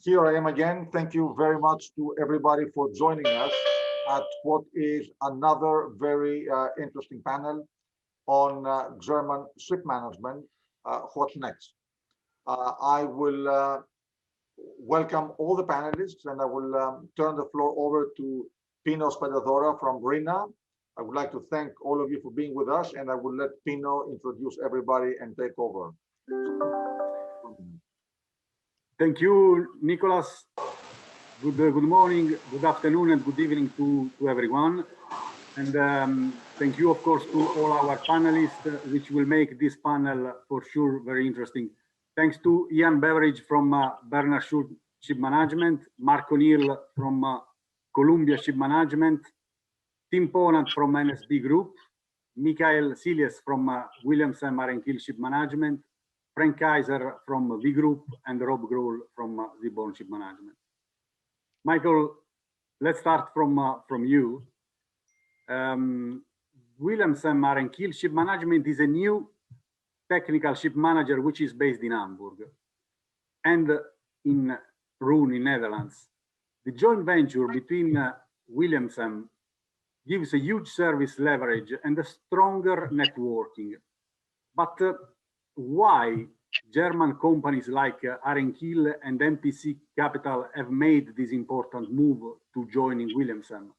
Here I am again. Thank you very much to everybody for joining us at what is another very interesting panel on German ship management. What next? I will welcome all the panelists, and I will turn the floor over to Pino Spadafora from RINA. I would like to thank all of you for being with us, and I will let Pino introduce everybody and take over. Thank you, Nicholas. Good morning, good afternoon, and good evening to everyone. And thank you, of course, to all our panelists, which will make this panel for sure very interesting. Thanks to Ian Beveridge from Bernard Schulte Shipmanagement, Mark O'Neill from Columbia Shipmanagement, Tim Ponath from NSB Group, Michael Silies from Williamson Maritime Shipmanagement, Frank Kaiser from V Group, and Rob Grohl from Seaborne Shipmanagement. Michael, let's start from you. Williamson Maritime Shipmanagement is a new technical ship manager which is based in Hamburg and in Roon in Netherlands. The joint venture between Williamson gives a huge service leverage and a stronger networking. But why German companies like Ahrenkiel and MPC Capital have made this important move to joining Williamson?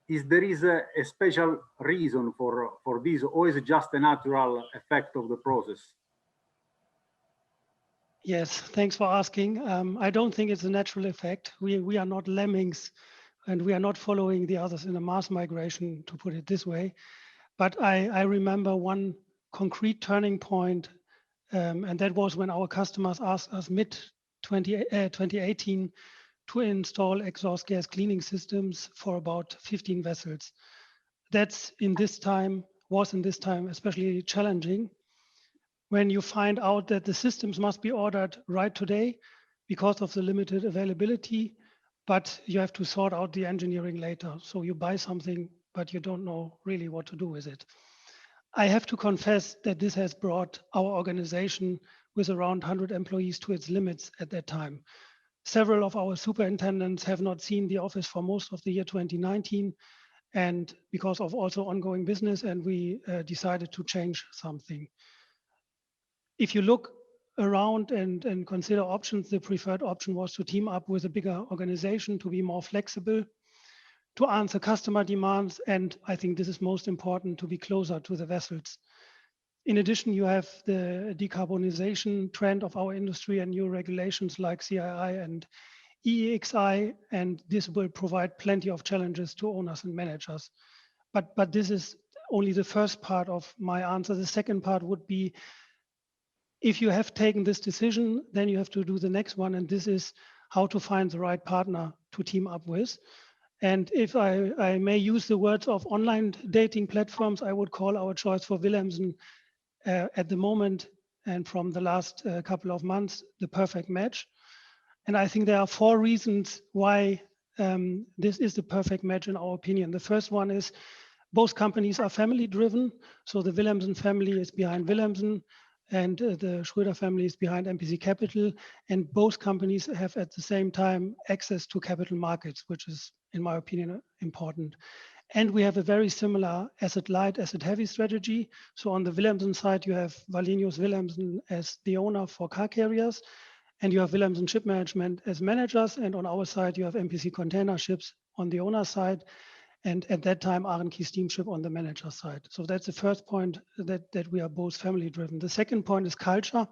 Is there a special reason for this, or is it just a natural effect of the process? Yes, thanks for asking. I don't think it's a natural effect. We are not lemmings, and we are not following the others in a mass migration, to put it this way. But I remember one concrete turning point, and that was when our customers asked us mid-2018 to install exhaust gas cleaning systems for about 15 vessels. Was in this time especially challenging when you find out that the systems must be ordered right today because of the limited availability, but you have to sort out the engineering later. So you buy something, but you don't know really what to do with it. I have to confess that this has brought our organization with around 100 employees to its limits at that time. Several of our superintendents have not seen the office for most of the year 2019, and because of also ongoing business, and we decided to change something. If you look around and consider options, the preferred option was to team up with a bigger organization to be more flexible, to answer customer demands, and I think this is most important, to be closer to the vessels. In addition, you have the decarbonization trend of our industry and new regulations like CII and EEXI, and this will provide plenty of challenges to owners and managers. But this is only the first part of my answer. The second part would be, if you have taken this decision, then you have to do the next one, and this is how to find the right partner to team up with. And if I may use the words of online dating platforms, I would call our choice for Williamson at the moment and from the last couple of months the perfect match. And I think there are 4 reasons why this is the perfect match in our opinion. The first one is both companies are family driven. So the Williamson family is behind Williamson, and the Schröder family is behind MPC Capital, and both companies have at the same time access to capital markets, which is, in my opinion, important. And we have a very similar asset light, asset heavy strategy. So on the Williamson side, you have Wallenius Wilhelmsen as the owner for car carriers, and you have Williamson Shipmanagement as managers. And on our side, you have MPC Container Ships on the owner side, and at that time, Ahrenkiel Steamship on the manager side. So that's the first point, that we are both family driven. The second point is culture.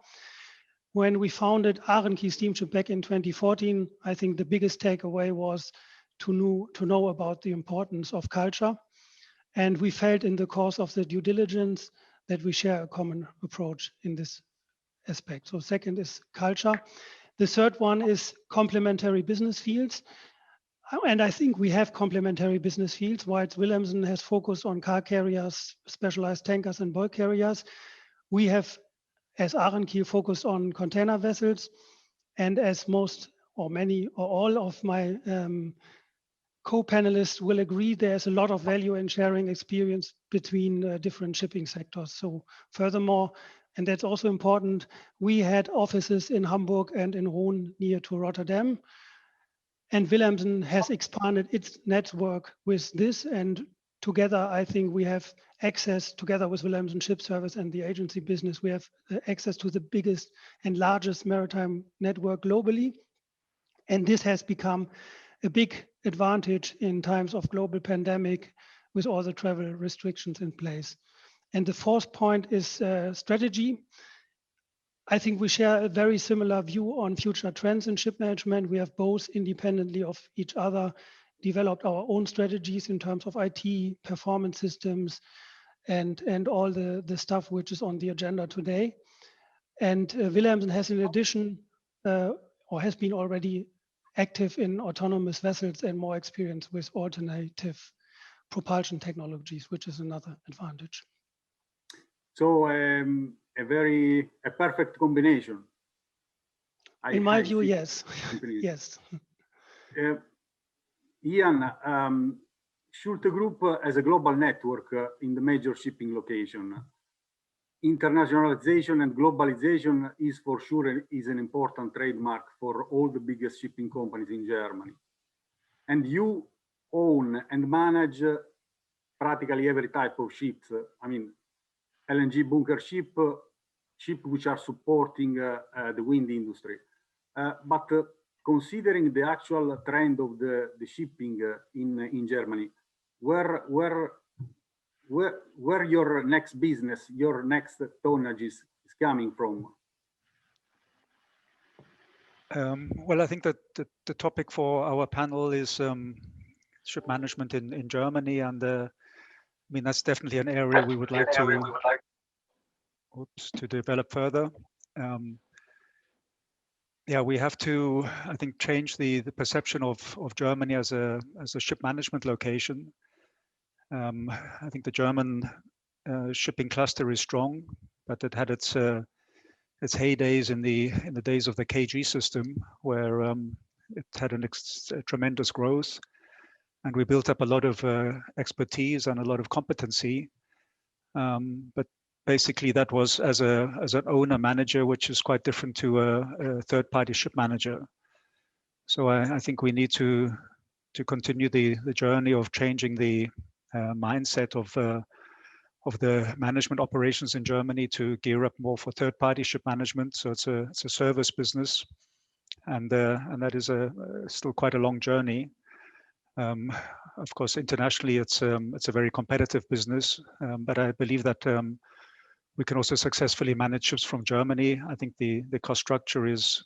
When we founded Ahrenkiel Steamship back in 2014, I think the biggest takeaway was to know about the importance of culture. And we felt in the course of the due diligence that we share a common approach in this aspect. So second is culture. The third one is complementary business fields. And I think we have complementary business fields. Whilst Williamson has focused on car carriers, specialized tankers, and bulk carriers, we have, as Ahrenkiel, focused on container vessels. And as most or many or all of my co-panelists will agree, there's a lot of value in sharing experience between different shipping sectors. So furthermore, And that's also important. We had offices in Hamburg and in Rouen near to Rotterdam. And Wilhelmsen has expanded its network with this. And together, I think we have access, together with Wilhelmsen Ship Service and the agency business, we have access to the biggest and largest maritime network globally. And this has become a big advantage in times of global pandemic with all the travel restrictions in place. And the fourth point is strategy. I think we share a very similar view on future trends in ship management. We have both independently of each other developed our own strategies in terms of IT, performance systems, and all the stuff which is on the agenda today. And Wilhelmsen has in addition, or has been already active in autonomous vessels and more experience with alternative propulsion technologies, which is another advantage. So a perfect combination. In my view, yes. Yes. Ian, Schulte Group has a global network in the major shipping location. Internationalization and globalization is for sure is an important trademark for all the biggest shipping companies in Germany. And you own and manage practically every type of ships. I mean, LNG bunker ship which are supporting the wind industry. But considering the actual trend of the shipping in Germany, where your next business, your next tonnage is coming from? Well, I think that the topic for our panel is ship management in Germany, and I mean that's definitely an area we would like to develop further. Yeah, we have to, I think, change the perception of Germany as a ship management location. I think the German shipping cluster is strong, but it had its heydays in the days of the KG system, where it had a tremendous growth, and we built up a lot of expertise and a lot of competency. But basically, that was as an owner manager, which is quite different to a third-party ship manager. So I think we need to continue the journey of changing the mindset of the management operations in Germany to gear up more for third-party ship management. So it's a service business, and that is still quite a long journey. Of course, internationally, it's a very competitive business, but I believe that we can also successfully manage ships from Germany. I think the cost structure is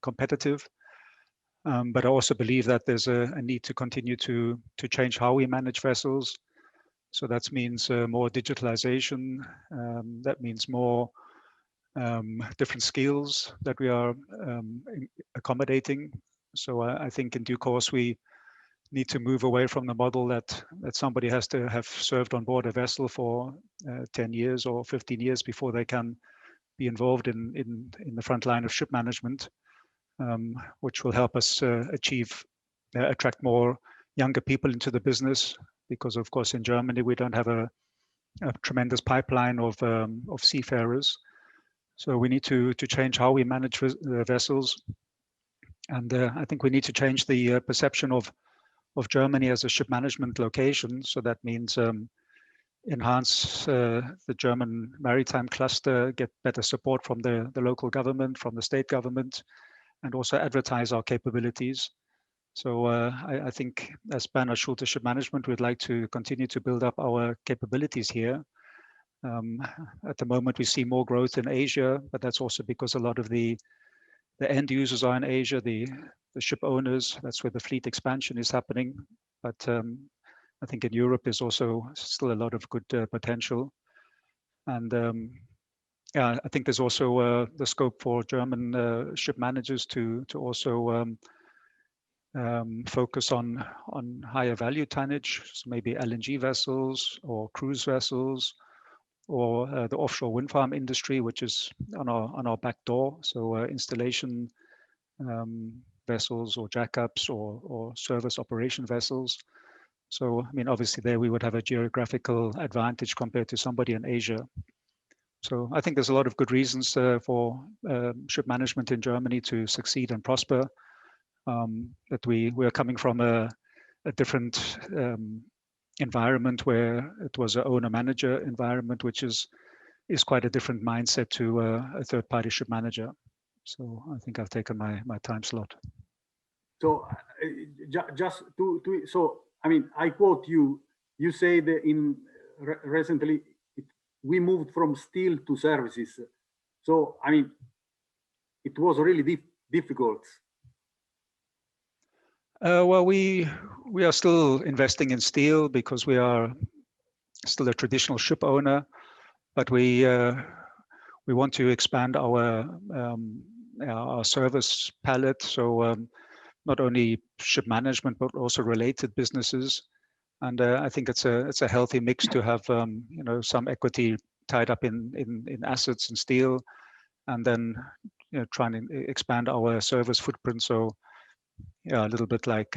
competitive, but I also believe that there's a need to continue to change how we manage vessels. So that means more digitalization. That means more different skills that we are accommodating. So I think in due course we need to move away from the model that somebody has to have served on board a vessel for 10 years or 15 years before they can be involved in the front line of ship management, which will help us attract more younger people into the business, because of course in Germany we don't have a tremendous pipeline of seafarers. So we need to change how we manage the vessels, and I think we need to change the perception of Germany as a ship management location. So that means enhance the German maritime cluster, get better support from the local government, from the state government, and also advertise our capabilities. So I think as Banner Schulte Ship Management, we'd like to continue to build up our capabilities here. At the moment, we see more growth in Asia, but that's also because a lot of the end users are in Asia, the ship owners. That's where the fleet expansion is happening. But I think in Europe there's also still a lot of good potential. And yeah, I think there's also the scope for German ship managers to also focus on higher value tonnage, so maybe LNG vessels or cruise vessels, or the offshore wind farm industry, which is on our back door. So installation vessels or jackups or service operation vessels. So I mean, obviously there we would have a geographical advantage compared to somebody in Asia. So I think there's a lot of good reasons for ship management in Germany to succeed and prosper. That we are coming from a different environment where it was an owner-manager environment, which is quite a different mindset to a third-party ship manager. So I think I've taken my time slot. So just so I mean, I quote you. You say that recently we moved from steel to services. So I mean, it was really difficult. Well, we are still investing in steel because we are still a traditional ship owner, but we want to expand our service palette. So not only ship management but also related businesses. And I think it's a healthy mix to have you know, some equity tied up in assets and steel, and then you know, trying to expand our service footprint. So yeah, a little bit like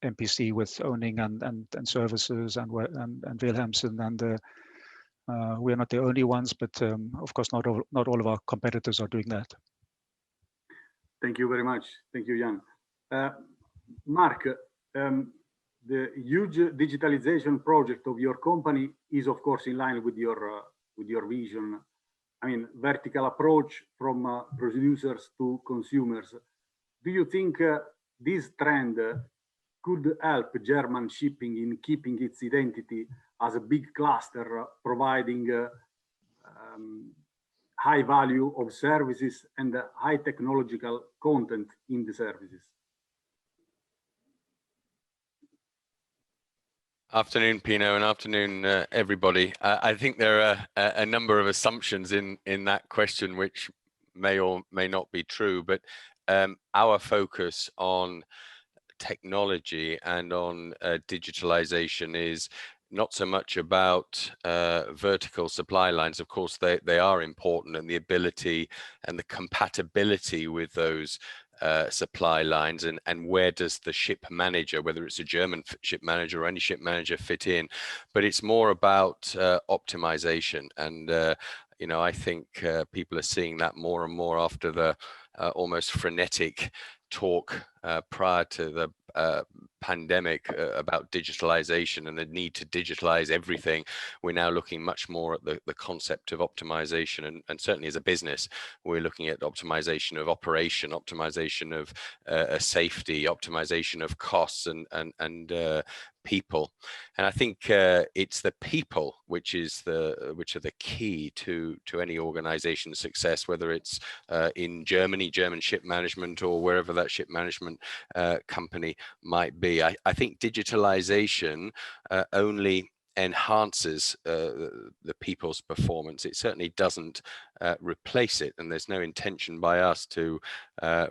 MPC with owning and services and Wilhelmsen, and we're not the only ones, but of course not all of our competitors are doing that. Thank you very much. Thank you, Jan. Mark, the huge digitalization project of your company is, of course, in line with your vision. I mean, vertical approach from producers to consumers. Do you think this trend could help German shipping in keeping its identity as a big cluster, providing high value of services and high technological content in the services? Afternoon, Pino, and afternoon, everybody. I think there are a number of assumptions in that question which may or may not be true, but our focus on technology and on digitalization is not so much about vertical supply lines. Of course, they are important, and the ability and the compatibility with those supply lines, and where does the ship manager, whether it's a German ship manager or any ship manager, fit in. But it's more about optimization, and you know, I think people are seeing that more and more after the almost frenetic talk prior to the pandemic about digitalization and the need to digitalize everything. We're now looking much more at the concept of optimization, and certainly as a business, we're looking at optimization of operation, optimization of safety, optimization of costs, and people. And I think it's the people which are the key to any organization's success, whether it's in Germany, German ship management, or wherever that ship management company might be. I think digitalization only enhances the people's performance. It certainly doesn't replace it, and there's no intention by us to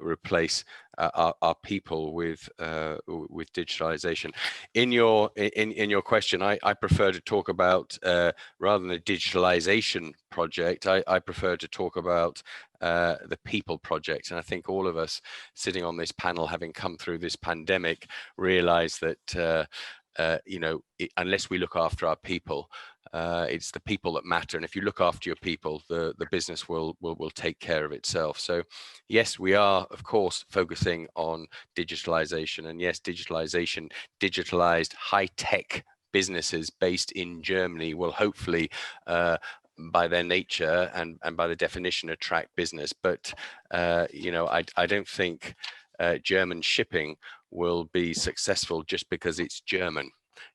replace our people with digitalization. In your question, I prefer to talk about rather than a digitalization project, I prefer to talk about the people project. And I think all of us sitting on this panel, having come through this pandemic, realize that you know, unless we look after our people, it's the people that matter. And if you look after your people, the business will take care of itself. So yes, we are, of course, focusing on digitalization. And yes, digitalized high-tech businesses based in Germany will hopefully by their nature and by the definition attract business. But you know, I don't think German shipping will be successful just because it's German.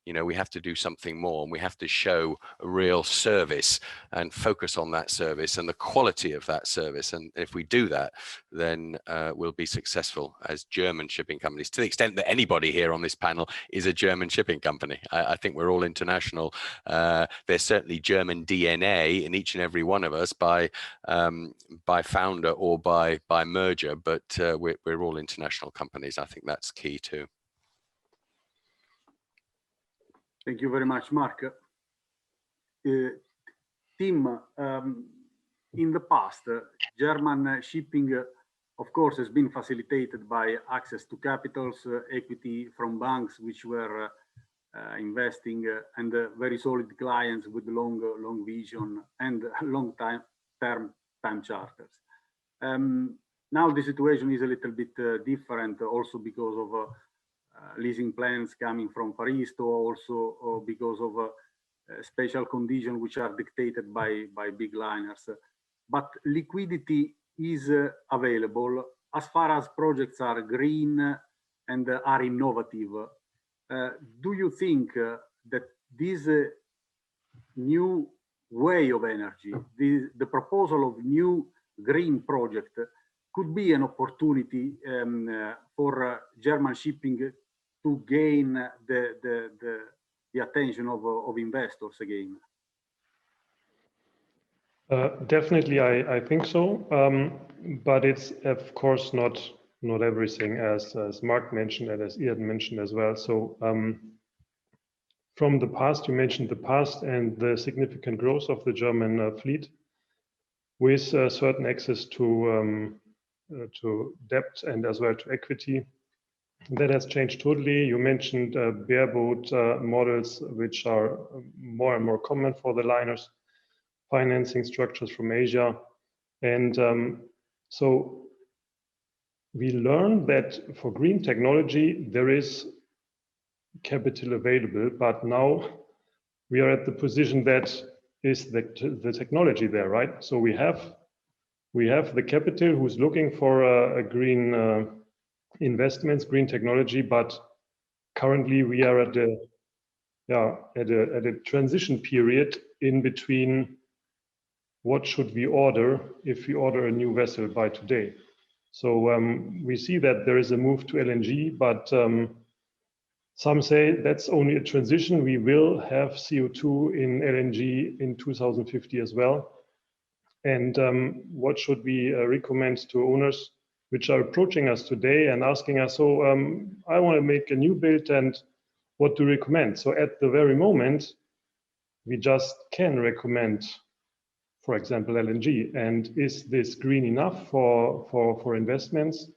You know, we have to do something more, and we have to show a real service and focus on that service and the quality of that service. And if we do that, then we'll be successful as German shipping companies, to the extent that anybody here on this panel is a German shipping company. I think we're all international. There's certainly German DNA in each and every one of us by founder or by merger, but we're all international companies. I think that's key too. Thank you very much, Mark. Tim, in the past, German shipping, of course, has been facilitated by access to capitals, equity from banks, which were investing and very solid clients with long vision and long term charters. Now the situation is a little bit different, also because of leasing plans coming from Far East, or also because of special conditions which are dictated by big liners. But liquidity is available as far as projects are green and are innovative. Do you think that this new way of energy, the proposal of new green project, could be an opportunity for German shipping to gain the attention of investors again? Definitely, I think so, but it's of course not everything, as Mark mentioned and as Ian mentioned as well. So from the past, you mentioned the past and the significant growth of the German fleet, with certain access to debt and as well to equity. That has changed totally. You mentioned bareboat models, which are more and more common for the liners, financing structures from Asia. And so we learned that for green technology, there is capital available, but now we are at the position that is the technology there, right? So we have the capital who's looking for a green investments, green technology, but currently we are at a transition period in between what should we order if we order a new vessel by today. So we see that there is a move to LNG, but some say that's only a transition. We will have CO2 in LNG in 2050 as well. And what should we recommend to owners which are approaching us today and asking us, so I want to make a new build and what to recommend? So at the very moment, we just can recommend, for example, LNG. And is this green enough for investments?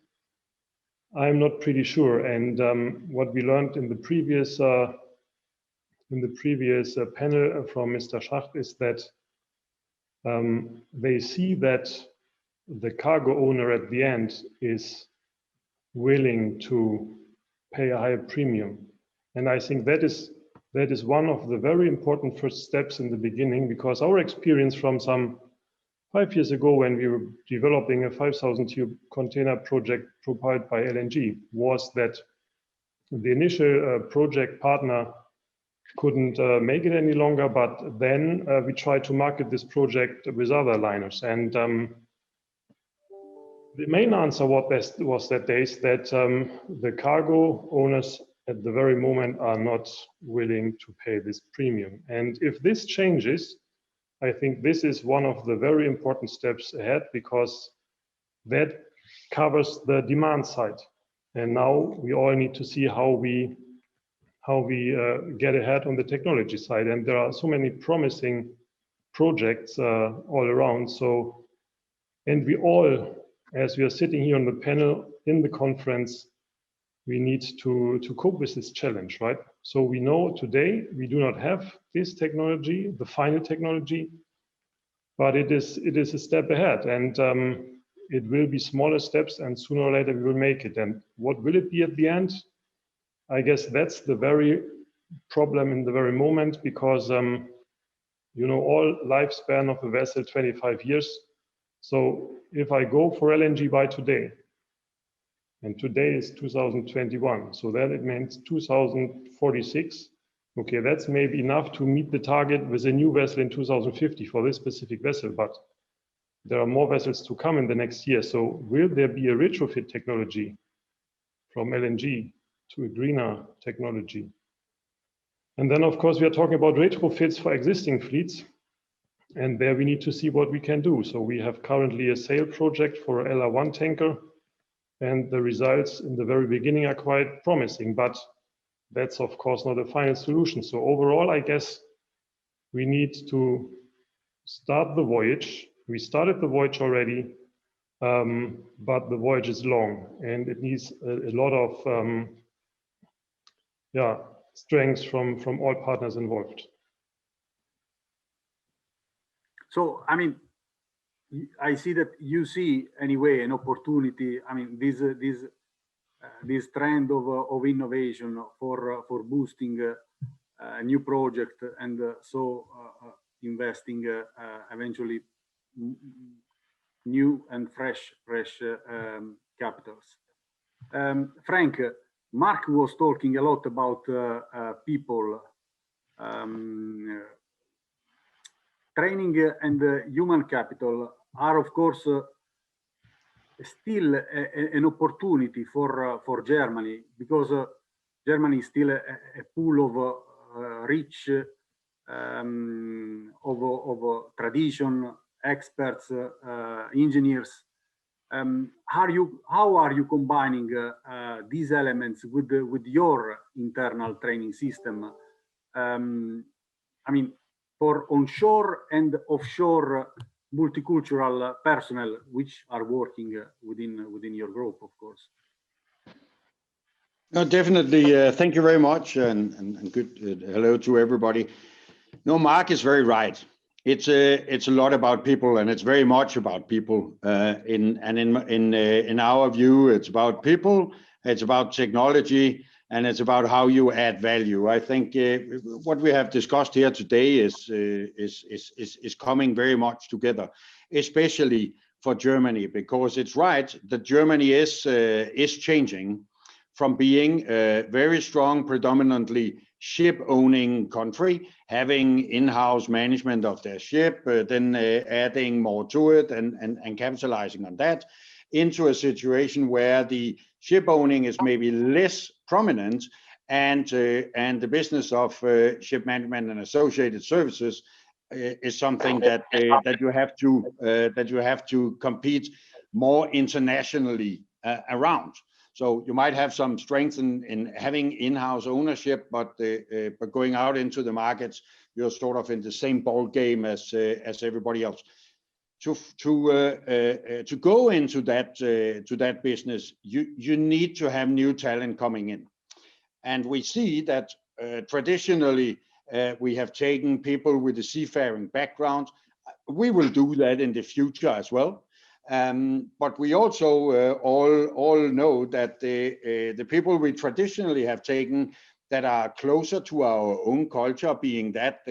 I'm not pretty sure. And what we learned in the previous panel from Mr. Schacht is that they see that the cargo owner at the end is willing to pay a higher premium. And I think that is one of the very important first steps in the beginning, because our experience from some 5 years ago when we were developing a 5,000 tube container project propelled by LNG was that the initial project partner couldn't make it any longer, but then we tried to market this project with other liners. And the main answer was that days that the cargo owners at the very moment are not willing to pay this premium. And if this changes, I think this is one of the very important steps ahead, because that covers the demand side. And now we all need to see how we get ahead on the technology side. And there are so many promising projects all around. So, and we all, as we are sitting here on the panel in the conference, we need to cope with this challenge, right? So we know today we do not have this technology, the final technology, but it is a step ahead, and it will be smaller steps, and sooner or later we will make it. And what will it be at the end? I guess that's the very problem in the very moment, because you know, all lifespan of a vessel 25 years. So if I go for LNG by today, and today is 2021, so then it means 2046. Okay, that's maybe enough to meet the target with a new vessel in 2050 for this specific vessel, but there are more vessels to come in the next year. So will there be a retrofit technology from LNG to a greener technology? And then, of course, we are talking about retrofits for existing fleets. And there we need to see what we can do. So we have currently a sail project for LR1 tanker, and the results in the very beginning are quite promising, but that's of course not a final solution. So overall, I guess we need to start the voyage. We started the voyage already, but the voyage is long and it needs a lot of strengths from all partners involved. So, I mean, I see that you see anyway an opportunity. I mean, this trend of innovation for boosting a new project and so investing eventually new and fresh capitals. Frank, Mark was talking a lot about people. Training and human capital are, of course, still an opportunity for Germany, because Germany is still a pool of rich of tradition, experts, engineers. How are you combining these elements with your internal training system? I mean, for onshore and offshore multicultural personnel, which are working within your group, of course. No, definitely. Thank you very much, and good hello to everybody. No, Mark is very right. It's a lot about people, and it's very much about people. In our view, it's about people. It's about technology. And it's about how you add value. I think what we have discussed here today is coming very much together, especially for Germany, because it's right that Germany is changing from being a very strong, predominantly ship-owning country, having in-house management of their ship, then adding more to it and capitalizing on that, into a situation where the ship owning is maybe less prominent, and the business of ship management and associated services is something that you have to compete more internationally around. So you might have some strength in having in-house ownership, but going out into the markets, you're sort of in the same ball game as everybody else. To go into that business, you need to have new talent coming in, and we see that traditionally we have taken people with a seafaring background. We will do that in the future as well, but we also all know that the people we traditionally have taken that are closer to our own culture, being that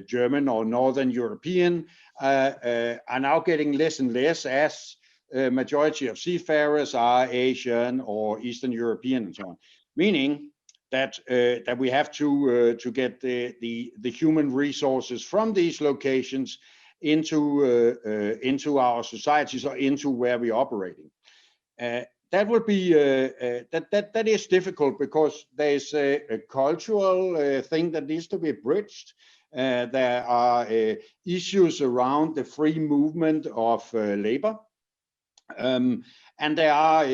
German or Northern European, are now getting less and less, as majority of seafarers are Asian or Eastern European and so on. Meaning that we have to get the human resources from these locations into our societies or into where we're operating. That would be that is difficult, because there's a cultural thing that needs to be bridged. There are issues around the free movement of labor, and there are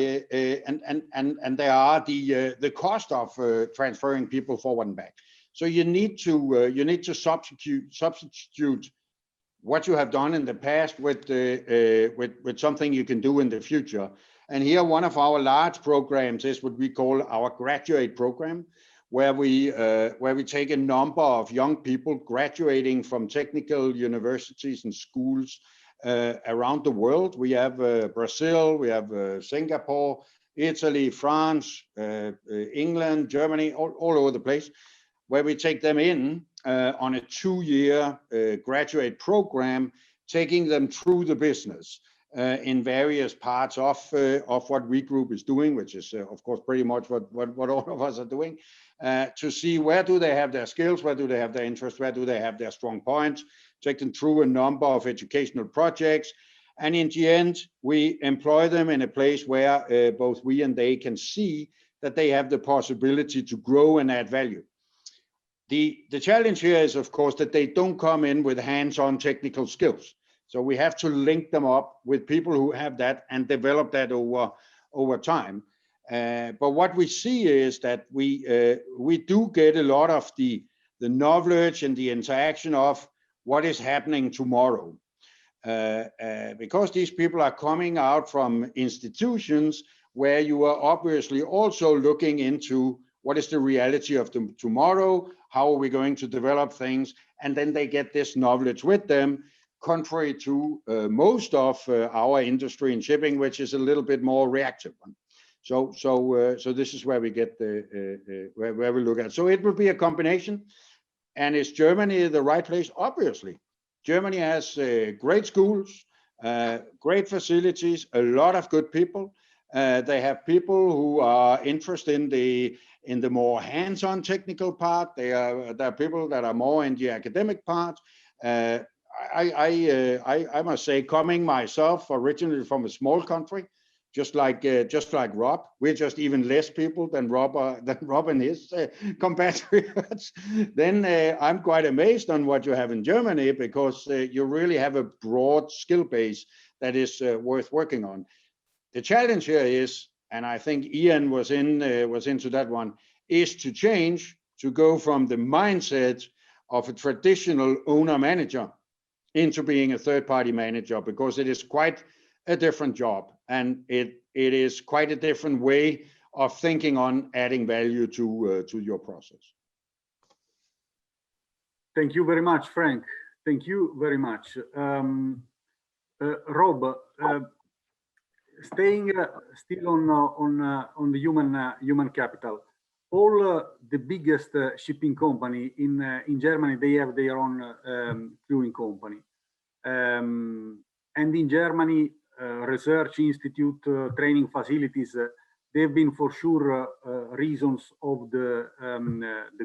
the cost of transferring people forward and back. So you need to substitute what you have done in the past with something you can do in the future. And here, one of our large programs is what we call our graduate program, where we take a number of young people graduating from technical universities and schools around the world. We have Brazil, we have Singapore, Italy, France, England, Germany, all over the place, where we take them in on a 2-year graduate program, taking them through the business in various parts of what we group is doing, which is of course pretty much what all of us are doing, to see where do they have their skills, where do they have their interests, where do they have their strong points, take them through a number of educational projects, and in the end we employ them in a place where both we and they can see that they have the possibility to grow and add value. The challenge here is, of course, that they don't come in with hands-on technical skills. So we have to link them up with people who have that and develop that over time. But what we see is that we do get a lot of the knowledge and the interaction of what is happening tomorrow. Because these people are coming out from institutions where you are obviously also looking into what is the reality of tomorrow, how are we going to develop things, and then they get this knowledge with them, contrary to most of our industry in shipping, which is a little bit more reactive. So this is where we get where we look at. So it will be a combination. And is Germany the right place? Obviously, Germany has great schools, great facilities, a lot of good people. They have people who are interested in the more hands-on technical part. There are people that are more in the academic part. I must say, coming myself originally from a small country, just like Rob, we're just even less people than Robin is compatriots. Then I'm quite amazed on what you have in Germany, because you really have a broad skill base that is worth working on. The challenge here is, and I think Ian was into that one, is to change, to go from the mindset of a traditional owner-manager into being a third-party manager, because it is quite a different job, and it is quite a different way of thinking on adding value to your process. Thank you very much, Frank. Thank you very much. Rob, staying still on the human capital, all the biggest shipping company in Germany, they have their own crewing company, and in Germany, research institute, training facilities, they've been for sure reasons of the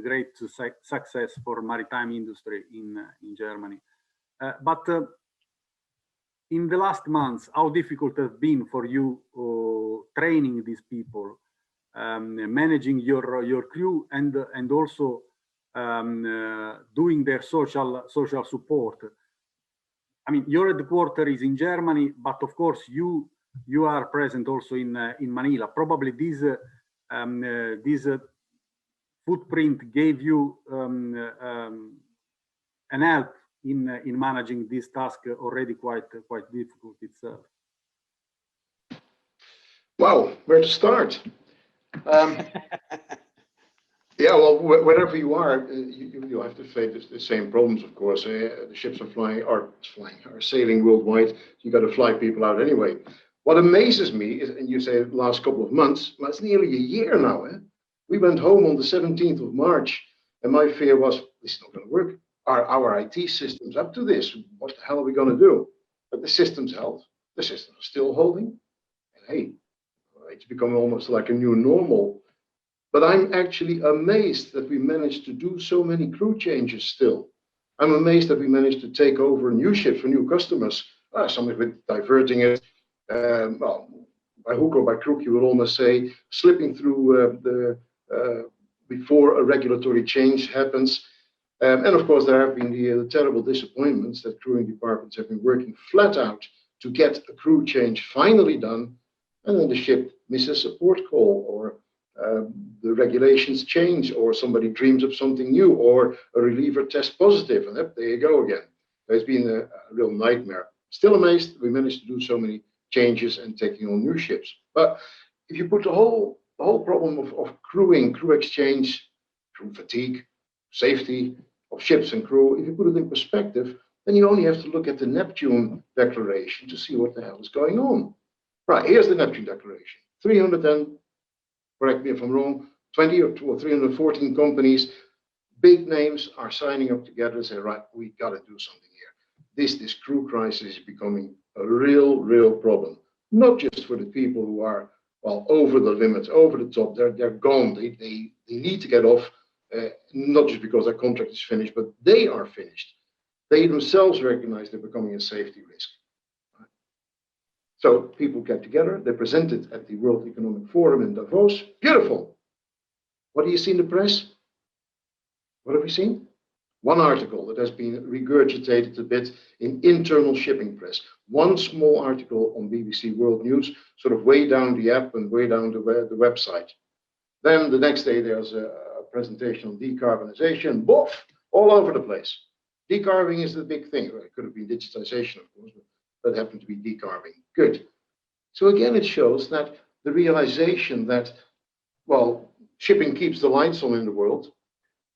great success for maritime industry in Germany. But in the last months, how difficult has been for you training these people, managing your crew, and also doing their social support? I mean, your headquarters is in Germany, but of course you are present also in Manila. Probably this footprint gave you an help in managing this task already quite difficult itself. Wow, where to start? Yeah, well, wherever you are, you have to face the same problems, of course. The ships are sailing worldwide. You got to fly people out anyway. What amazes me is, and you say the last couple of months, well, it's nearly a year now. We went home on the 17th of March, and my fear was, this is not going to work. Are our IT systems up to this? What the hell are we going to do? But the systems held. The systems are still holding. And hey, it's become almost like a new normal. But I'm actually amazed that we managed to do so many crew changes still. I'm amazed that we managed to take over new ships for new customers. Some of it diverting it, well, by hook or by crook, you would almost say, slipping through before a regulatory change happens. And of course, there have been the terrible disappointments that crewing departments have been working flat out to get a crew change finally done, and then the ship misses a port call, or the regulations change, or somebody dreams of something new, or a reliever tests positive, and there you go again. It's been a real nightmare. Still amazed we managed to do so many changes and taking on new ships. But if you put the whole problem of crewing, crew exchange, crew fatigue, safety of ships and crew, if you put it in perspective, then you only have to look at the Neptune Declaration to see what the hell is going on. Right, here's the Neptune Declaration. 300 and, correct me if I'm wrong, 20 or 314 companies, big names are signing up together and say, right, we got to do something here. This crew crisis is becoming a real problem. Not just for the people who are, well, over the limits, over the top, they're gone. They need to get off, not just because their contract is finished, but they are finished. They themselves recognize they're becoming a safety risk. Right? So people get together, they present it at the World Economic Forum in Davos. Beautiful. What do you see in the press? What have we seen? One article that has been regurgitated a bit in internal shipping press. One small article on BBC World News, sort of way down the app and way down the website. Then the next day there's a presentation on decarbonization. Boff, all over the place. Decarbing is the big thing. Well, it could have been digitization, of course, but that happened to be decarbing. Good. So again, it shows that the realization that, well, shipping keeps the lights on in the world,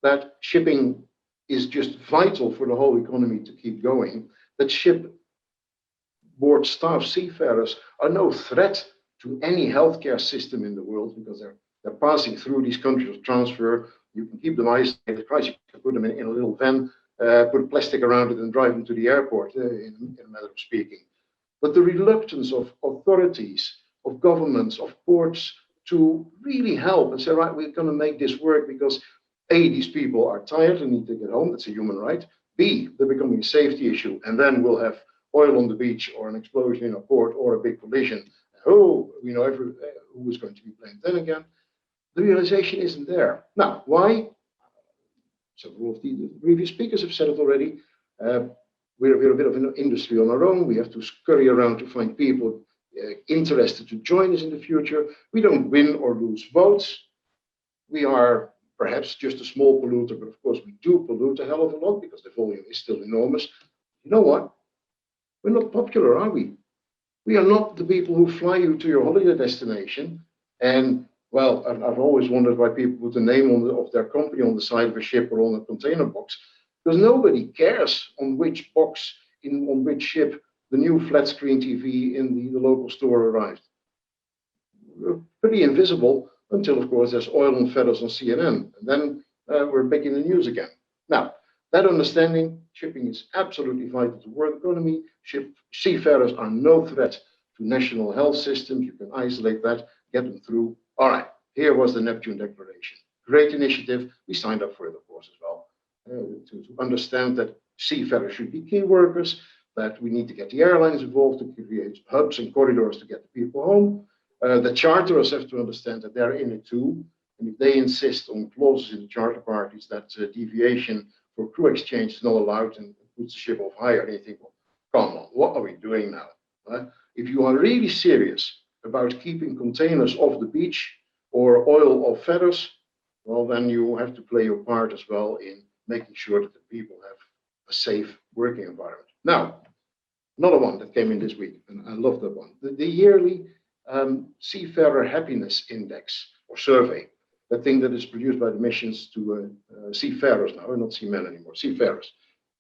that shipping is just vital for the whole economy to keep going, that shipboard staff, seafarers, are no threat to any healthcare system in the world because they're passing through these countries of transfer. You can keep them isolated. Christ, you can put them in a little van, put plastic around it and drive them to the airport, in a matter of speaking. But the reluctance of authorities, of governments, of ports to really help and say, right, we're going to make this work because A, these people are tired and need to get home. That's a human right. B, they're becoming a safety issue. And then we'll have oil on the beach or an explosion in a port or a big collision. Oh, we know who is going to be blamed then again. The realization isn't there. Now, why? Several of the previous speakers have said it already. We're a bit of an industry on our own. We have to scurry around to find people interested to join us in the future. We don't win or lose votes. We are perhaps just a small polluter, but of course we do pollute a hell of a lot because the volume is still enormous. You know what? We're not popular, are we? We are not the people who fly you to your holiday destination. And well, I've always wondered why people put the name of their company on the side of a ship or on a container box, because nobody cares on which box, on which ship, the new flat screen TV in the local store arrived. We're pretty invisible until, of course, there's oil and feathers on CNN. And then we're back in the news again. Now, that understanding, shipping is absolutely vital to the world economy. Seafarers are no threat to national health systems. You can isolate that, get them through. All right, here was the Neptune Declaration. Great initiative. We signed up for it, of course, as well, to understand that seafarers should be key workers, that we need to get the airlines involved to create hubs and corridors to get the people home. The charterers have to understand that they're in it too. And if they insist on clauses in the charter parties that deviation for crew exchange is not allowed and puts the ship off hire, then you think, well, come on, what are we doing now? If you are really serious about keeping containers off the beach or oil off feathers, well, then you have to play your part as well in making sure that the people have a safe working environment. Now, another one that came in this week, and I love that one, the yearly Seafarer Happiness Index or survey, that thing that is produced by the missions to seafarers now, not seamen anymore, seafarers.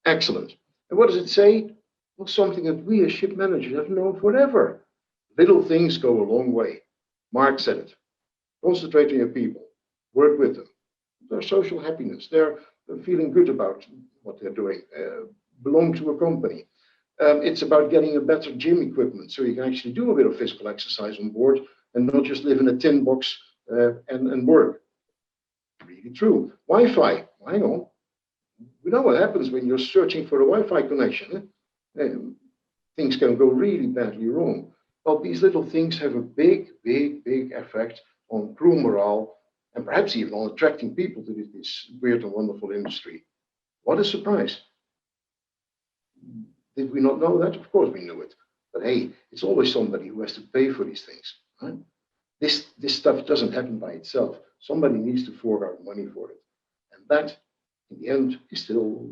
Excellent. And what does it say? Well, something that we as ship managers have known forever. Little things go a long way. Mark said it. Concentrate on your people. Work with them. Their social happiness. They're feeling good about what they're doing. Belong to a company. It's about getting a better gym equipment so you can actually do a bit of physical exercise on board and not just live in a tin box and work. Really true. Wi-Fi. Hang on. We know what happens when you're searching for a Wi-Fi connection. Things can go really badly wrong. Well, these little things have a big, big, big effect on crew morale and perhaps even on attracting people to this weird and wonderful industry. What a surprise. Did we not know that? Of course we knew it. But hey, it's always somebody who has to pay for these things. Right? This stuff doesn't happen by itself. Somebody needs to fork out money for it. And that, in the end, is still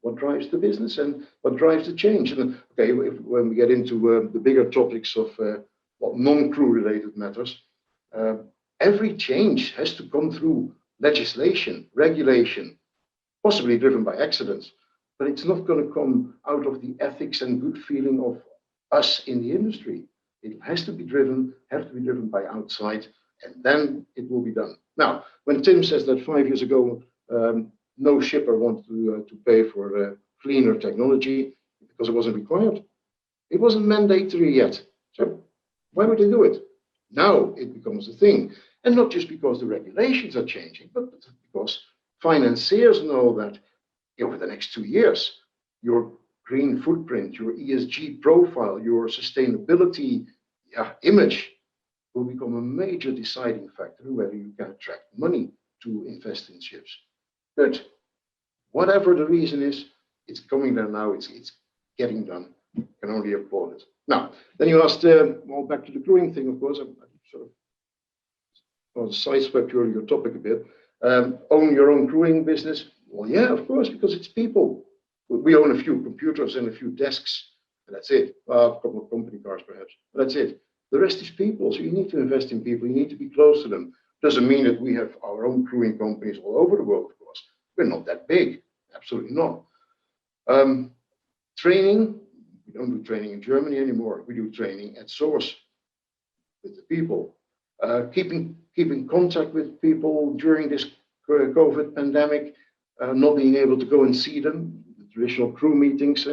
what drives the business and what drives the change. And okay, when we get into the bigger topics of what non-crew related matters, every change has to come through legislation, regulation, possibly driven by accidents, but it's not going to come out of the ethics and good feeling of us in the industry. It has to be driven by outside, and then it will be done. Now, when Tim says that 5 years ago, no shipper wanted to pay for cleaner technology because it wasn't required. It wasn't mandatory yet. So why would they do it? Now it becomes a thing. And not just because the regulations are changing, but because financiers know that over the next 2 years, your green footprint, your ESG profile, your sustainability image will become a major deciding factor whether you can attract money to invest in ships. Good. Whatever the reason is, it's coming there now. It's getting done. Can only applaud it. Now, then you asked, well, back to the crewing thing, of course. I sort of sideswept your topic a bit. Own your own crewing business. Well, yeah, of course, because it's people. We own a few computers and a few desks, and that's it. A couple of company cars, perhaps, but that's it. The rest is people. So you need to invest in people. You need to be close to them. Doesn't mean that we have our own crewing companies all over the world, of course. We're not that big, absolutely not. Training, we don't do training in Germany anymore. We do training at source with the people. Keeping contact with people during this COVID pandemic, not being able to go and see them, the traditional crew meetings,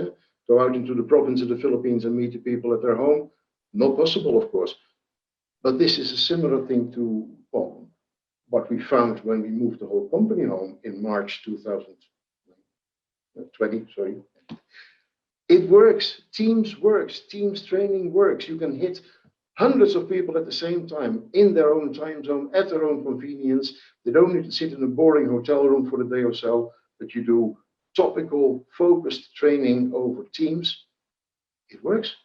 go out into the province of the Philippines and meet the people at their home, not possible, of course. But this is a similar thing to what we found when we moved the whole company home in March 2020, sorry. It works, teams training works. You can hit hundreds of people at the same time in their own time zone, at their own convenience. They don't need to sit in a boring hotel room for a day or so, but you do topical, focused training over teams. It works.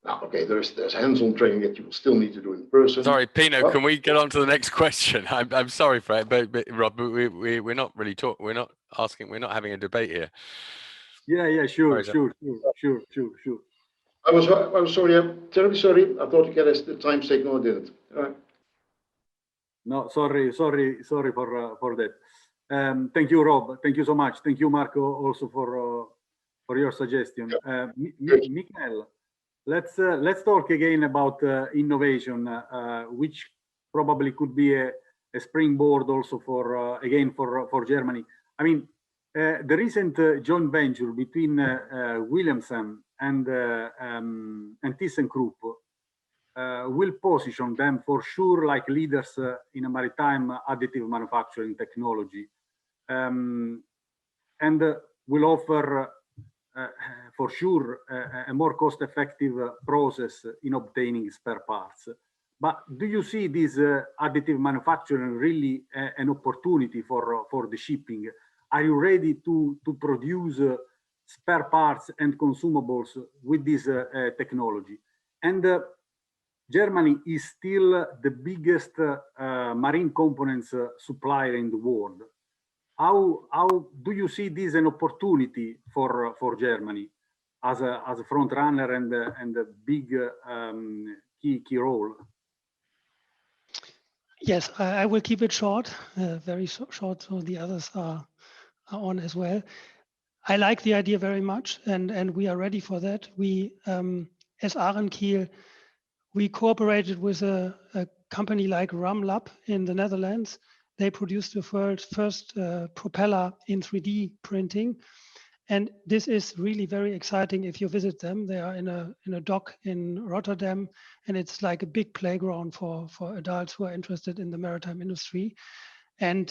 Now, okay, there's hands-on training that you will still need to do in person. Sorry, Pino, can we get on to the next question? I'm sorry, Fred, but Rob, we're not really we're not having a debate here. Yeah, sure. I was sorry, I'm terribly sorry. I thought you get us the time stake, no, I didn't. All right. No, sorry for that. Thank you, Rob. Thank you so much. Thank you, Marco, also for your suggestion. Michael, let's talk again about innovation, which probably could be a springboard also for again for Germany. I mean, the recent joint venture between Williamson and ThyssenKrupp will position them for sure like leaders in a maritime additive manufacturing technology, and will offer for sure a more cost-effective process in obtaining spare parts. But do you see this additive manufacturing really an opportunity for the shipping? Are you ready to produce spare parts and consumables with this technology? And Germany is still the biggest marine components supplier in the world. How do you see this an opportunity for Germany as a front runner and a big key role? Yes, I will keep it short, very short, so the others are on as well. I like the idea very much, and we are ready for that. We, as Ahrenkiel, we cooperated with a company like Ramlab in the Netherlands. They produced the world's first propeller in 3D printing. And this is really very exciting if you visit them. They are in a dock in Rotterdam, and it's like a big playground for adults who are interested in the maritime industry. And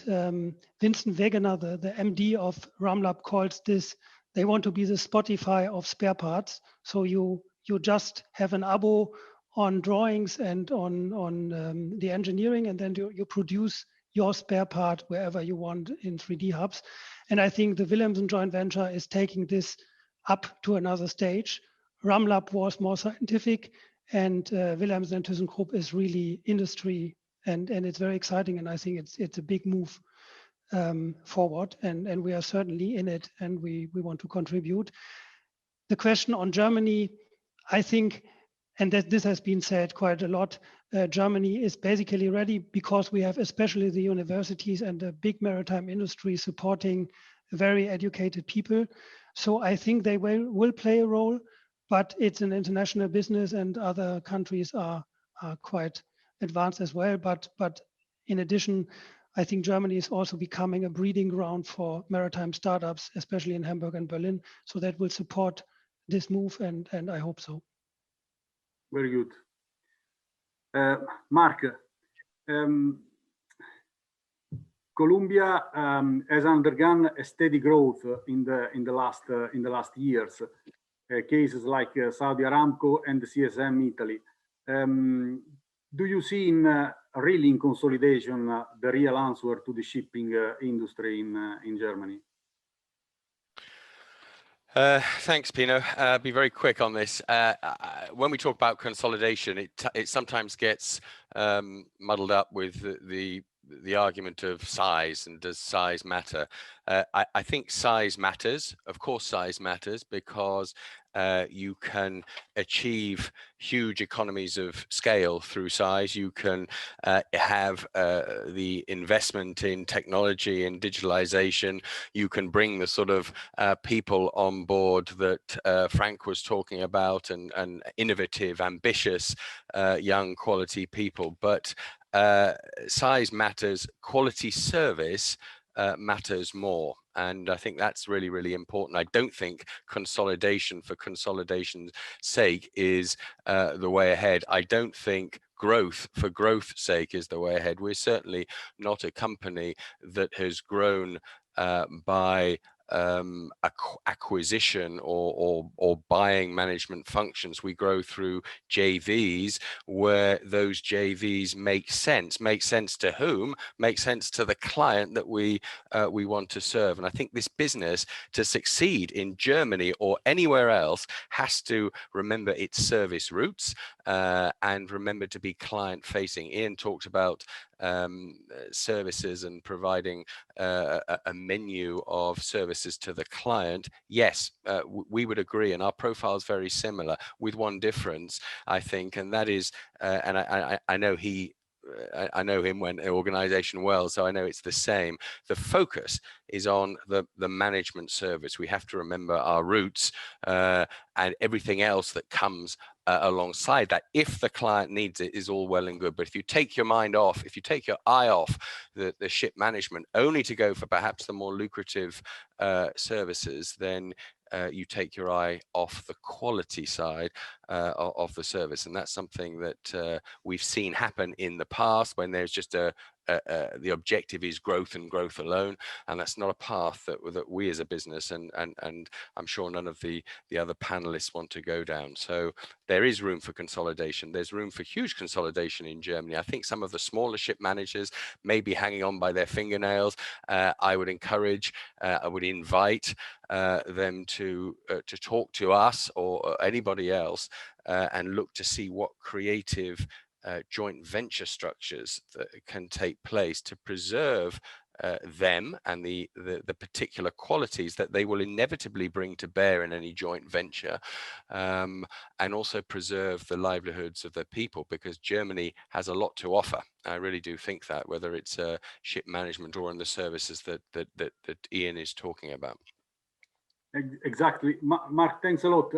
Vincent Wegener, the MD of Ramlab, calls this, they want to be the Spotify of spare parts. So you just have an abo on drawings and on the engineering, and then you produce your spare part wherever you want in 3D hubs. And I think the Williamson joint venture is taking this up to another stage. Ramlab was more scientific, and Williamson and ThyssenKrupp is really industry, and it's very exciting. And I think it's a big move forward, and we are certainly in it, and we want to contribute. The question on Germany, I think, and that this has been said quite a lot, Germany is basically ready because we have especially the universities and the big maritime industry supporting very educated people. So I think they will play a role, but it's an international business and other countries are quite advanced as well. But in addition, I think Germany is also becoming a breeding ground for maritime startups, especially in Hamburg and Berlin. So that will support this move, and I hope so. Very good. Mark, Colombia has undergone a steady growth in the last years. Cases like Saudi Aramco and the CSM Italy. Do you see really in consolidation the real answer to the shipping industry in Germany? Thanks, Pino. I'll be very quick on this. When we talk about consolidation, it sometimes gets muddled up with the the argument of size and does size matter? I think size matters. Of course, size matters because you can achieve huge economies of scale through size. You can have the investment in technology and digitalization. You can bring the sort of people on board that Frank was talking about, and innovative, ambitious, young quality people. But size matters, quality service matters more. And I think that's really, really important. I don't think consolidation for consolidation's sake is the way ahead. I don't think growth for growth's sake is the way ahead. We're certainly not a company that has grown by acquisition or buying management functions. We grow through JVs, where those JVs make sense. Make sense to whom? Make sense to the client that we want to serve. And I think this business, to succeed in Germany or anywhere else, has to remember its service roots and remember to be client facing. Ian talked about services and providing a menu of services to the client. Yes, we would agree, and our profile is very similar, with one difference, I think, and that is, and I know I know him when organization well, so I know it's the same. The focus is on the management service. We have to remember our roots and everything else that comes alongside that. If the client needs it, is all well and good. But if you take your mind off, if you take your eye off the ship management only to go for perhaps the more lucrative services, then you take your eye off the quality side of the service. And that's something that we've seen happen in the past, when there's just the objective is growth and growth alone, and that's not a path that we as a business and I'm sure none of the other panelists want to go down. So there is room for consolidation. There's room for huge consolidation in Germany. I think some of the smaller ship managers may be hanging on by their fingernails. I would encourage, I would invite them to talk to us or anybody else and look to see what creative joint venture structures that can take place to preserve them and the particular qualities that they will inevitably bring to bear in any joint venture, and also preserve the livelihoods of their people, because Germany has a lot to offer. I really do think that, whether it's ship management or in the services that Ian is talking about. Exactly. Mark, thanks a lot.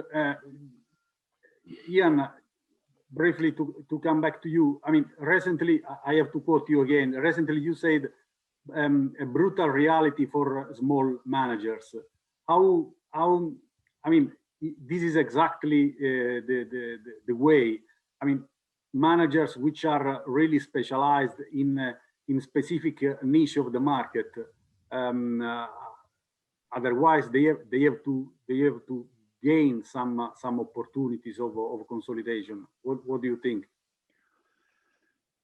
Ian, briefly to come back to you. I mean, recently, I have to quote you again. Recently, you said a brutal reality for small managers. How? I mean, this is exactly the way. I mean, managers which are really specialized in specific niche of the market. Otherwise, they have to gain some opportunities of consolidation. What do you think?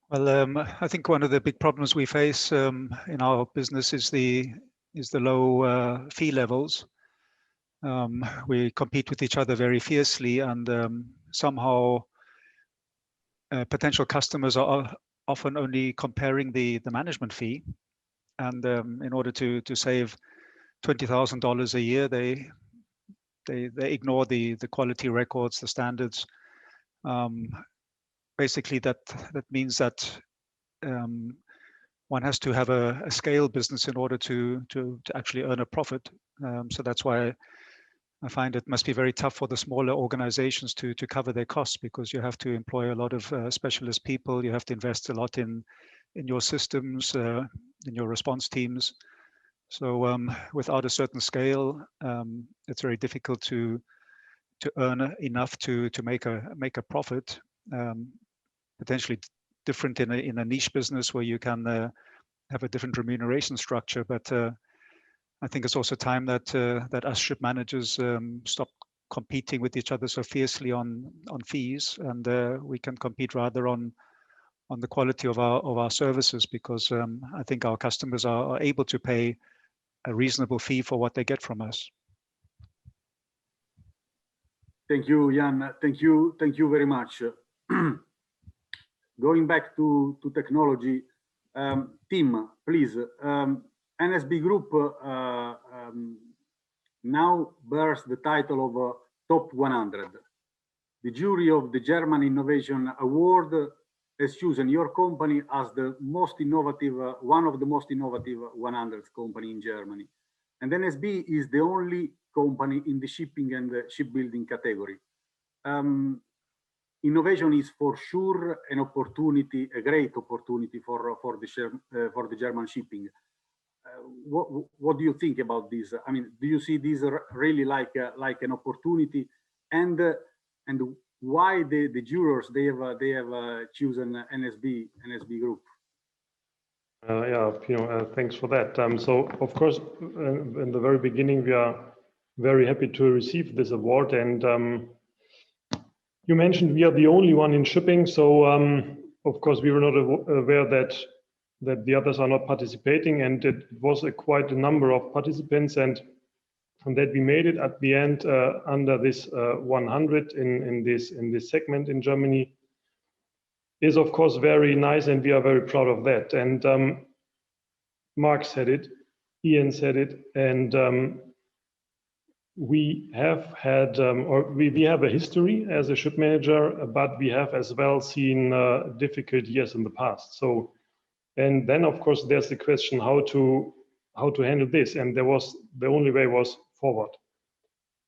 Well, I think one of the big problems we face in our business is the low fee levels. We compete with each other very fiercely, and somehow potential customers are often only comparing the management fee, and in order to save $20,000 a year, they ignore the quality records, the standards. Basically, that means that one has to have a scale business in order to actually earn a profit. So that's why I find it must be very tough for the smaller organizations to cover their costs, because you have to employ a lot of specialist people. You have to invest a lot in your systems, in your response teams. So without a certain scale, it's very difficult to earn enough to make a profit. Potentially different in a niche business where you can have a different remuneration structure. But I think it's also time that us ship managers stop competing with each other so fiercely on fees, and we can compete rather on the quality of our services, because I think our customers are able to pay a reasonable fee for what they get from us. Thank you, Jan. Thank you very much. Going back to technology, Tim, please. NSB Group now bears the title of Top 100. The jury of the German Innovation Award has chosen your company as the most innovative, one of the most innovative 100 company in Germany. And NSB is the only company in the shipping and the shipbuilding category. Innovation is for sure an opportunity, a great opportunity for the German shipping. What do you think about this? I mean, do you see this really like an opportunity, and why the jurors they have chosen NSB Group? Yeah, Pino, thanks for that. So of course, in the very beginning, we are very happy to receive this award, and you mentioned we are the only one in shipping. So of course, we were not aware that the others are not participating, and it was quite a number of participants, and that we made it at the end under this 100 in this segment in Germany is of course very nice, and we are very proud of that. And Mark said it, Ian said it, and we have had, or we have a history as a ship manager, but we have as well seen difficult years in the past. So, and then of course there's the question how to handle this, and the only way was forward.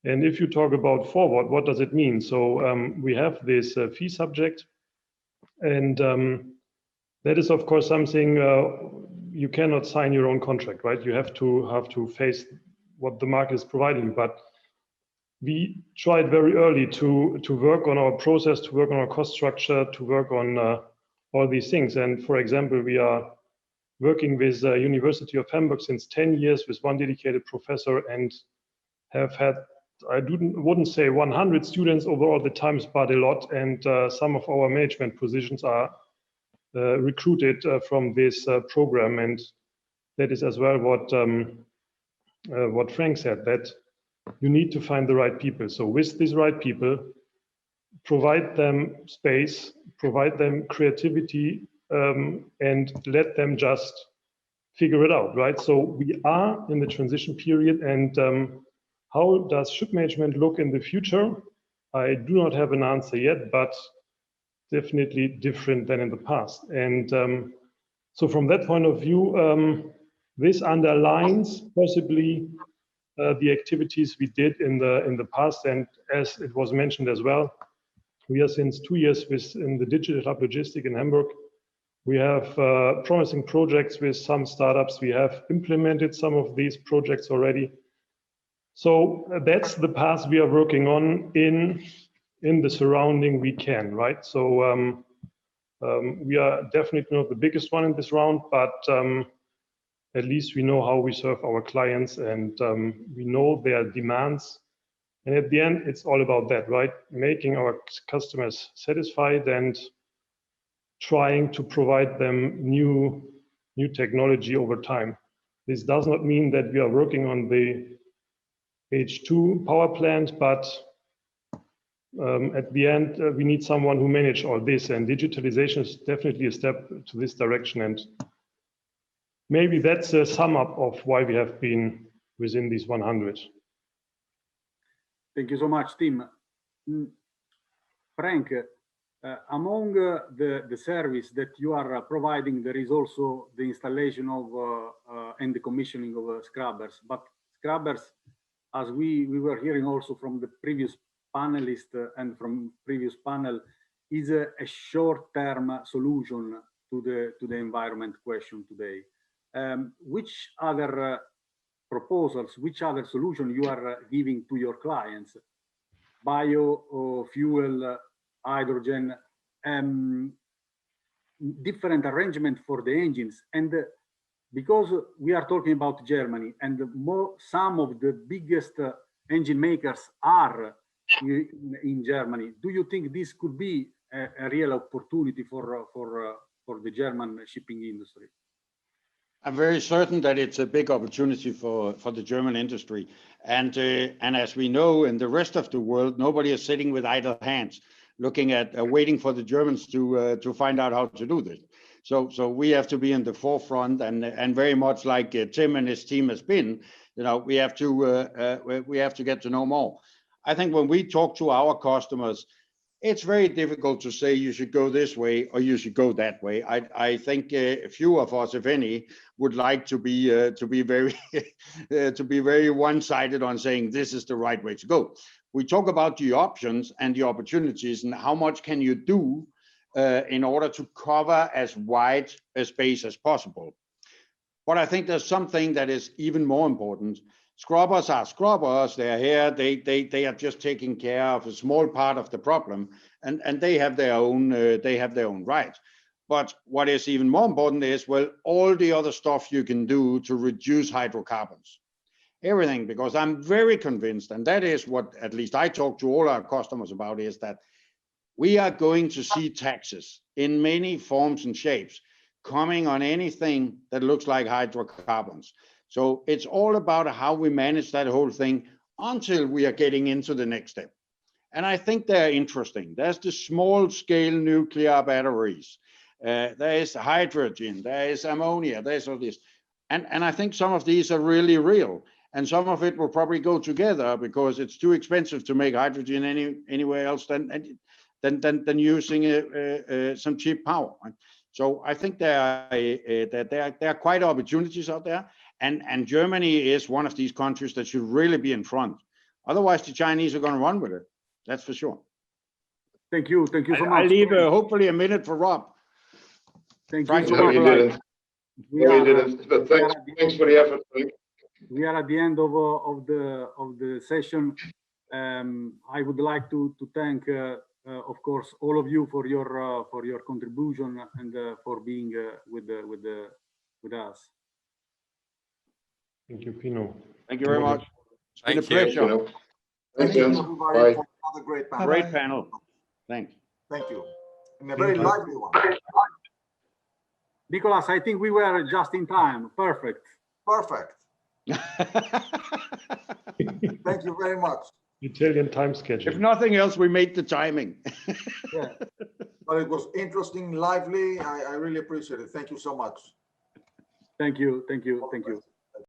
And if you talk about forward, what does it mean? So we have this fee subject, and that is of course something you cannot sign your own contract, right? You have to face what the market is providing. But we tried very early to work on our process, to work on our cost structure, to work on all these things. And for example, we are working with the University of Hamburg since 10 years with one dedicated professor, and have had, I wouldn't say 100 students over all the times, but a lot. And some of our management positions are recruited from this program. And that is as well what Frank said, that you need to find the right people. So with these right people, provide them space, provide them creativity, and let them just figure it out, right? So we are in the transition period, and how does ship management look in the future? I do not have an answer yet, but definitely different than in the past. And so from that point of view, this underlines possibly the activities we did in the past. And as it was mentioned as well, we are since 2 years in the digital hub logistic in Hamburg. We have promising projects with some startups. We have implemented some of these projects already. So that's the path we are working on in the surrounding we can, right? So we are definitely not the biggest one in this round, but at least we know how we serve our clients, and we know their demands. And at the end, it's all about that, right? Making our customers satisfied and trying to provide them new technology over time. This does not mean that we are working on the H2 power plant, but at the end, we need someone who manages all this, and digitalization is definitely a step to this direction. And maybe that's a sum up of why we have been within these 100. Thank you so much, Tim. Frank, among the service that you are providing, there is also the installation of and the commissioning of scrubbers. But scrubbers, as we were hearing also from the previous panelist and from previous panel, is a short-term solution to the environment question today. Which other proposals, which other solution you are giving to your clients? Biofuel, hydrogen, different arrangement for the engines. And because we are talking about Germany, and some of the biggest engine makers are in Germany, do you think this could be a real opportunity for the German shipping industry? I'm very certain that it's a big opportunity for the German industry. And as we know, in the rest of the world, nobody is sitting with idle hands, looking at waiting for the Germans to find out how to do this. So we have to be in the forefront, and very much like Tim and his team has been, we have to get to know more. I think when we talk to our customers, it's very difficult to say you should go this way or you should go that way. I think few of us, if any, would like to be very to be very one-sided on saying this is the right way to go. We talk about the options and the opportunities and how much can you do in order to cover as wide a space as possible. But I think there's something that is even more important. Scrubbers are scrubbers. They're here. They are just taking care of a small part of the problem, and they have their own right. But what is even more important is, well, all the other stuff you can do to reduce hydrocarbons, everything. Because I'm very convinced, and that is what at least I talk to all our customers about, is that we are going to see taxes in many forms and shapes coming on anything that looks like hydrocarbons. So it's all about how we manage that whole thing until we are getting into the next step. And I think they're interesting. There's the small scale nuclear batteries. There is hydrogen, there is ammonia, there's all this. And I think some of these are really real. And some of it will probably go together because it's too expensive to make hydrogen anywhere else than using some cheap power. So I think there are quite opportunities out there. And Germany is one of these countries that should really be in front. Otherwise, the Chinese are going to run with it. That's for sure. Thank you so much. I leave hopefully a minute for Rob. Thank you so No, much. you didn't. No, you didn't. But thanks for the effort. We are at the end of the session. I would like to thank, of course, all of you for your contribution and for being with us. Thank you, Pino. Thank you very much. It's been a Thank you. pleasure. Thank you, everybody, for another great panel. Great panel. Thanks. Thank you. And a very lively one. Nicholas, I think we were just in time. Perfect. Perfect. Thank you very much. Italian time schedule. If nothing else, we made the timing. Yeah. But it was interesting, lively. I really appreciate it. Thank you so much. Thank you.